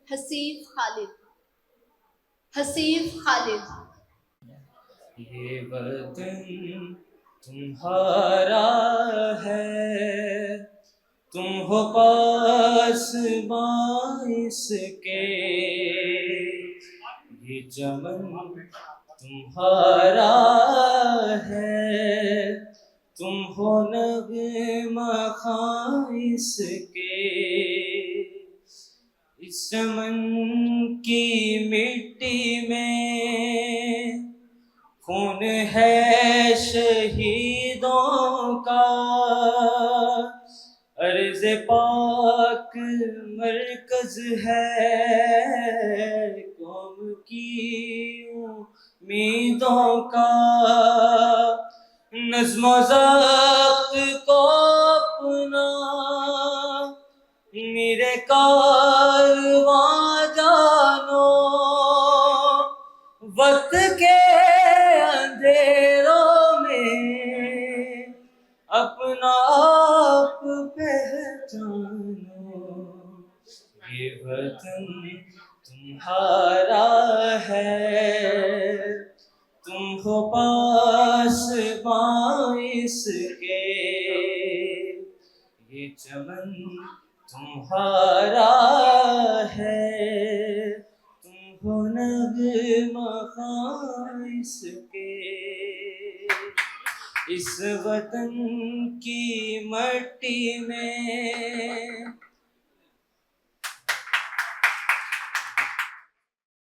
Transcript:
हसीफ खालिद। हसीफ खालिद। ये वतन तुम्हारा है, तुम हो पास बाइस के, ये चमन तुम्हारा है, तुम हो नग़्मा खाइस के। इस चमन की मिट्टी में खून है शहीदों का, अर्ज़ पाक मरकज़ है कौम की उम्मीदों का। नज़्म व ज़ब्त को अपना मेरे कारवां जानो, वक्त के अंधेरों में अपना आप पहचानो। ये वतन तुम्हारा है, तुम हो पास बाइस के, ये चमन तुम्हारा है, तुम हो नग़्मा खाइस के। इस वतन की मट्टी में